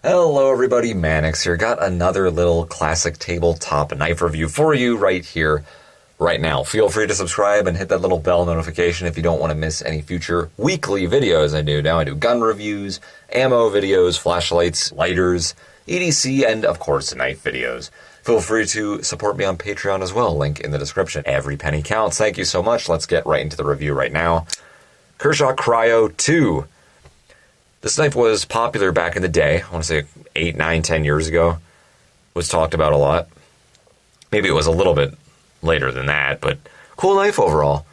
Hello everybody, Mannix here. Got another little classic tabletop knife review for you right here, right now. Feel free to subscribe and hit that little bell notification if you don't want to miss any future weekly videos I do. Now I do gun reviews, ammo videos, flashlights, lighters, EDC, and of course knife videos. Feel free to support me on Patreon as well, link in the description. Every penny counts. Thank you so much. Let's get right into the review right now. Kershaw Cryo II. This knife was popular back in the day. I want to say 8, 9, 10 years ago. Was talked about a lot. Maybe it was a little bit later than that, but cool knife overall.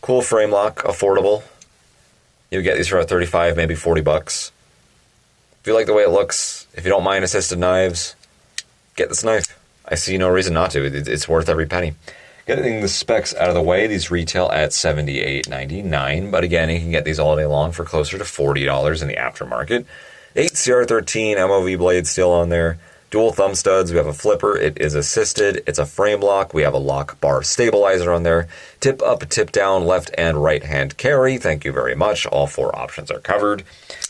Cool frame lock, affordable. You get these for about 35, maybe 40 bucks. If you like the way it looks, if you don't mind assisted knives, get this knife. I see no reason not to. It's worth every penny. Getting the specs out of the way, these retail at $78.99, but again, you can get these all day long for closer to $40 in the aftermarket. 8 CR13 MOV blade still on there. Dual thumb studs. We have a flipper. It is assisted. It's a frame lock. We have a lock bar stabilizer on there. Tip up, tip down, left and right hand carry. Thank you very much. All 4 options are covered.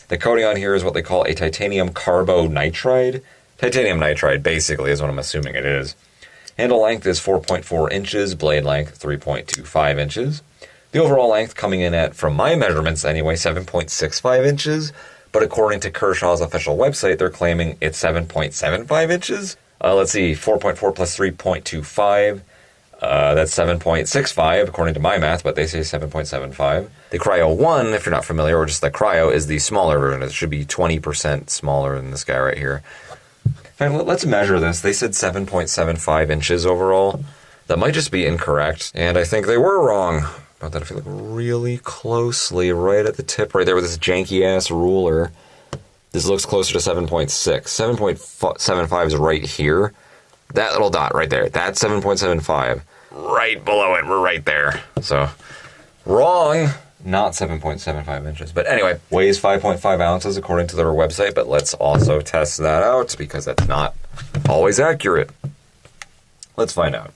The coating on here is what they call a titanium carbonitride. Titanium nitride, basically, is what I'm assuming it is. Handle length is 4.4 inches, blade length 3.25 inches. The overall length coming in at, from my measurements anyway, 7.65 inches. But according to Kershaw's official website, they're claiming it's 7.75 inches. Let's see, 4.4 plus 3.25. That's 7.65 according to my math, but they say 7.75. The Cryo I, if you're not familiar, or just the Cryo, is the smaller version. It should be 20% smaller than this guy right here. Let's measure this. They said 7.75 inches overall. That might just be incorrect, and I think they were wrong. About that, if you look really closely, right at the tip, right there with this janky-ass ruler, this looks closer to 7.6. 7.75 is right here. That little dot right there, that's 7.75. Right below it, we're right there. So, wrong. Not 7.75 inches. But anyway, weighs 5.5 ounces according to their website, but let's also test that out because that's not always accurate. Let's find out.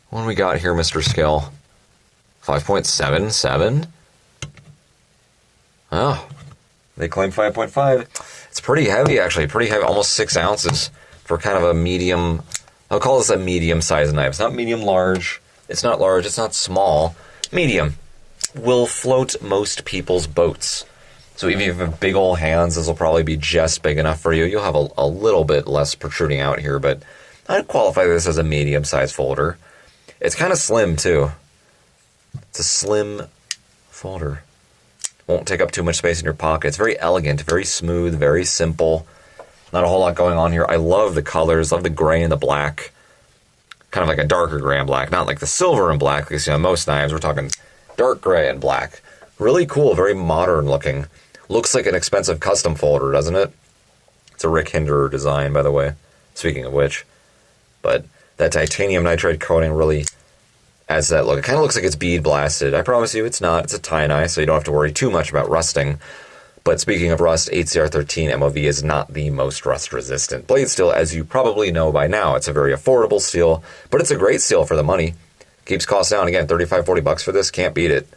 What do we got here, Mr. Scale? 5.77. Oh, they claim 5.5. It's pretty heavy, actually. Pretty heavy, almost 6 ounces for kind of a medium. I'll call this a medium-sized knife. It's not medium-large. It's not large. It's not small. Medium. Will float most people's boats. So even if you have big old hands, this will probably be just big enough for you. You'll have a little bit less protruding out here, but I'd qualify this as a medium-sized folder. It's kind of slim, too. It's a slim folder. Won't take up too much space in your pocket. It's very elegant, very smooth, very simple. Not a whole lot going on here. I love the colors, love the gray and the black. Kind of like a darker gray and black, not like the silver and black, because you know, most knives, we're talking dark gray and black. Really cool, very modern looking. Looks like an expensive custom folder, doesn't it? It's a Rick Hinderer design, by the way. Speaking of which. But that titanium nitride coating really adds that look. It kind of looks like it's bead blasted. I promise you it's not. It's a tie-nye, so you don't have to worry too much about rusting. But speaking of rust, 8CR13 MOV is not the most rust-resistant blade steel, as you probably know by now. It's a very affordable steel, but it's a great steel for the money. Keeps costs down. Again, 35, 40 bucks for this. Can't beat it.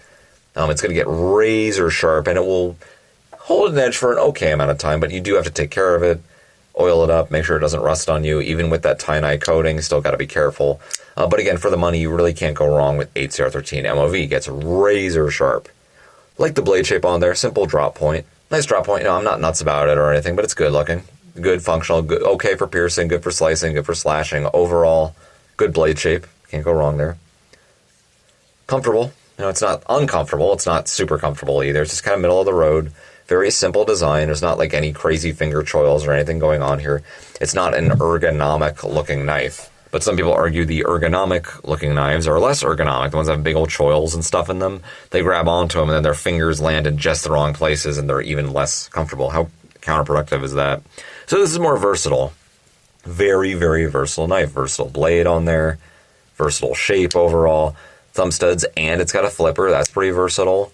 It's going to get razor sharp, and it will hold an edge for an okay amount of time, but you do have to take care of it, oil it up, make sure it doesn't rust on you. Even with that tie-nye coating, still got to be careful. But again, for the money, you really can't go wrong with 8CR13 MOV. It gets razor sharp. Like the blade shape on there, simple drop point. Nice drop point. I'm not nuts about it or anything, but it's good looking. Good functional, good, okay for piercing, good for slicing, good for slashing. Overall, good blade shape. Can't go wrong there. Comfortable. It's not uncomfortable. It's not super comfortable either. It's just kind of middle of the road. Very simple design. There's not like any crazy finger choils or anything going on here. It's not an ergonomic looking knife. But some people argue the ergonomic looking knives are less ergonomic. The ones that have big old choils and stuff in them. They grab onto them and then their fingers land in just the wrong places and they're even less comfortable. How counterproductive is that? So this is more versatile. Very, very versatile knife. Versatile blade on there. Versatile shape overall. Thumb studs, and it's got a flipper. That's pretty versatile.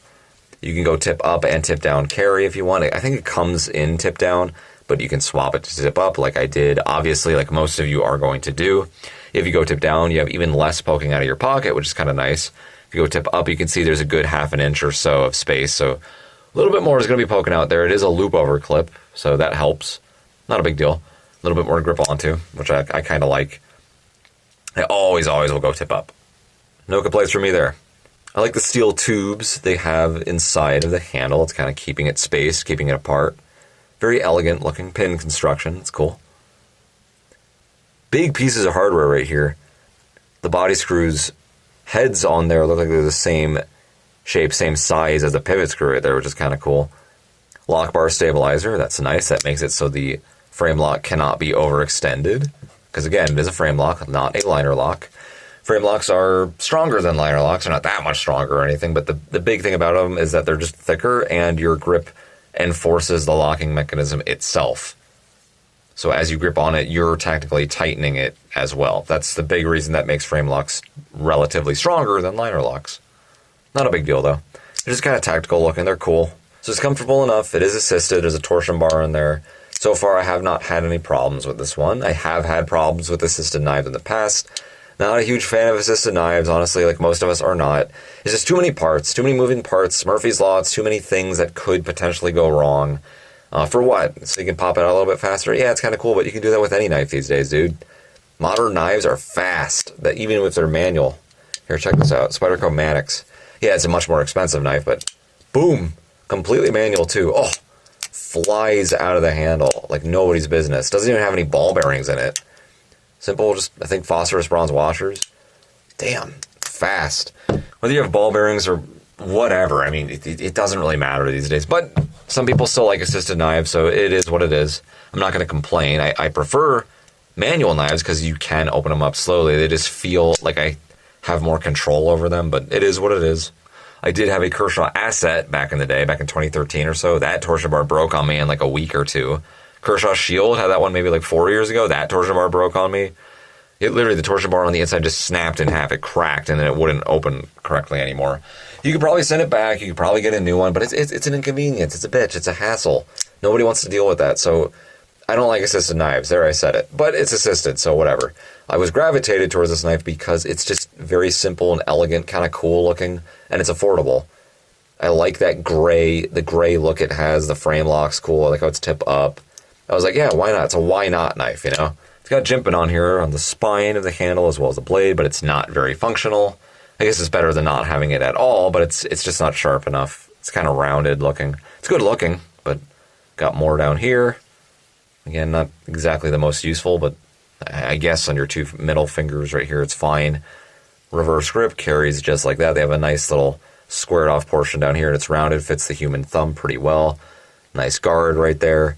You can go tip up and tip down carry if you want. I think it comes in tip down, but you can swap it to tip up like I did, obviously, like most of you are going to do. If you go tip down, you have even less poking out of your pocket, which is kind of nice. If you go tip up, you can see there's a good ½ inch or so of space, so a little bit more is going to be poking out there. It is a loop over clip, so that helps. Not a big deal. A little bit more to grip onto, which I kind of like. I always will go tip up. No complaints from me there. I like the steel tubes they have inside of the handle. It's kind of keeping it spaced, keeping it apart. Very elegant looking pin construction. It's cool. Big pieces of hardware right here. The body screws heads on there look like they're the same shape, same size as the pivot screw right there, which is kind of cool. Lock bar stabilizer, that's nice. That makes it so the frame lock cannot be overextended. Because again, it is a frame lock, not a liner lock. Frame locks are stronger than liner locks. They're not that much stronger or anything, but the big thing about them is that they're just thicker and your grip enforces the locking mechanism itself. So as you grip on it, you're technically tightening it as well. That's the big reason that makes frame locks relatively stronger than liner locks. Not a big deal though. They're just kind of tactical looking. They're cool. So it's comfortable enough. It is assisted. There's a torsion bar in there. So far I have not had any problems with this one. I have had problems with assisted knives in the past. Not a huge fan of assisted knives, honestly, like most of us are not. It's just too many parts, too many moving parts, Murphy's Law, it's too many things that could potentially go wrong. For what? So you can pop it out a little bit faster? Yeah, it's kind of cool, but you can do that with any knife these days, dude. Modern knives are fast, that even if they're manual. Here, check this out, Spyderco Maddox. Yeah, it's a much more expensive knife, but boom, completely manual too. Oh, flies out of the handle like nobody's business. Doesn't even have any ball bearings in it. Simple, just, I think, phosphorus bronze washers. Damn, fast. Whether you have ball bearings or whatever, I mean, it doesn't really matter these days. But some people still like assisted knives, so it is what it is. I'm not going to complain. I prefer manual knives because you can open them up slowly. They just feel like I have more control over them, but it is what it is. I did have a Kershaw Asset back in the day, back in 2013 or so. That torsion bar broke on me in like a week or two. Kershaw Shield had that one maybe like 4 years ago. That torsion bar broke on me. It literally, the torsion bar on the inside just snapped in half. It cracked and then it wouldn't open correctly anymore. You could probably send it back. You could probably get a new one, but it's an inconvenience. It's a bitch. It's a hassle. Nobody wants to deal with that. So I don't like assisted knives. There, I said it. But it's assisted, so whatever. I was gravitated towards this knife because it's just very simple and elegant, kind of cool looking, and it's affordable. I like that gray, the gray look it has. The frame lock's cool. I like how it's tip up. I was like, yeah, why not? It's a why not knife, you know? It's got jimping on here on the spine of the handle as well as the blade, but it's not very functional. I guess it's better than not having it at all, but it's just not sharp enough. It's kind of rounded looking. It's good looking, but got more down here. Again, not exactly the most useful, but I guess on your two middle fingers right here, it's fine. Reverse grip carries just like that. They have a nice little squared off portion down here, and it's rounded, fits the human thumb pretty well. Nice guard right there.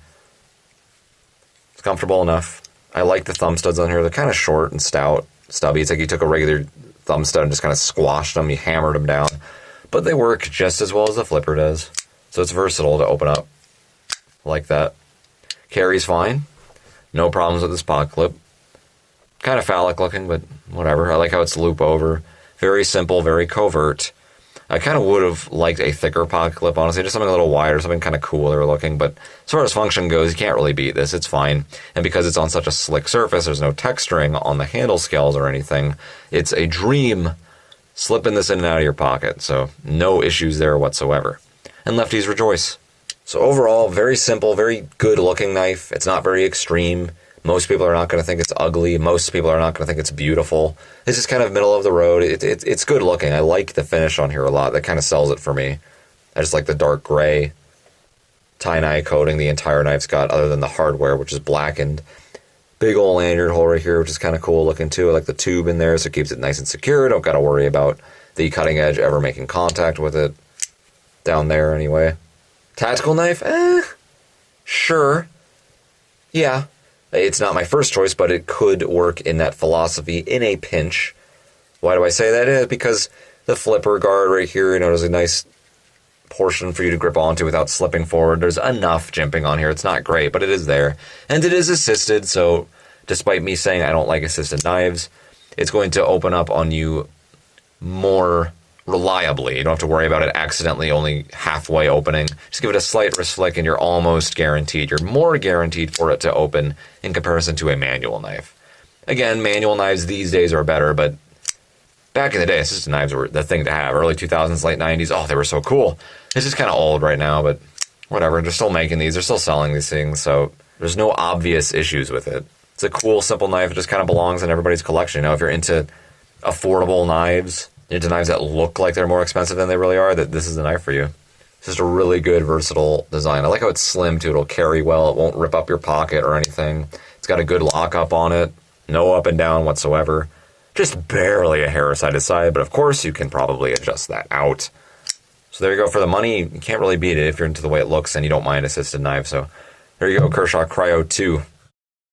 Comfortable enough. I like the thumb studs on here. They're kind of short and stout, stubby. It's like you took a regular thumb stud and just kind of squashed them. You hammered them down. But they work just as well as the flipper does. So it's versatile to open up like that. Carries fine. No problems with this pocket clip. Kind of phallic looking, but whatever. I like how it's loop over. Very simple, very covert. I kind of would have liked a thicker pocket clip, honestly, just something a little wider, something kind of cooler looking, but as far as function goes, you can't really beat this. It's fine. And because it's on such a slick surface, there's no texturing on the handle scales or anything. It's a dream slipping this in and out of your pocket, so no issues there whatsoever. And lefties rejoice. So overall, very simple, very good looking knife. It's not very extreme. Most people are not going to think it's ugly. Most people are not going to think it's beautiful. It's just kind of middle of the road. It's good looking. I like the finish on here a lot. That kind of sells it for me. I just like the dark gray tie-dye coating the entire knife's got, other than the hardware, which is blackened. Big old lanyard hole right here, which is kind of cool looking too. I like the tube in there, so it keeps it nice and secure. Don't got to worry about the cutting edge ever making contact with it. Down there anyway. Tactical knife? Sure. Yeah. It's not my first choice, but it could work in that philosophy in a pinch. Why do I say that? Because the flipper guard right here, you know, there's a nice portion for you to grip onto without slipping forward. There's enough jimping on here. It's not great, but it is there. And it is assisted, so despite me saying I don't like assisted knives, it's going to open up on you more reliably. You don't have to worry about it accidentally only halfway opening. Just give it a slight wrist flick and you're almost guaranteed. You're more guaranteed for it to open in comparison to a manual knife. Again, manual knives these days are better, but back in the day, assisted knives were the thing to have. Early 2000s, late 90s, oh, they were so cool. It's just kind of old right now, but whatever. They're still making these. They're still selling these things, so There's no obvious issues with it. It's a cool, simple knife. It just kind of belongs in everybody's collection. You know, if you're into affordable knives, into knives that look like they're more expensive than they really are, that this is the knife for you. It's just a really good, versatile design. I like how it's slim, too. It'll carry well. It won't rip up your pocket or anything. It's got a good lockup on it. No up and down whatsoever. Just barely a hair side to side, but of course you can probably adjust that out. So there you go. For the money, you can't really beat it if you're into the way it looks and you don't mind assisted knives. So there you go, Kershaw Cryo II.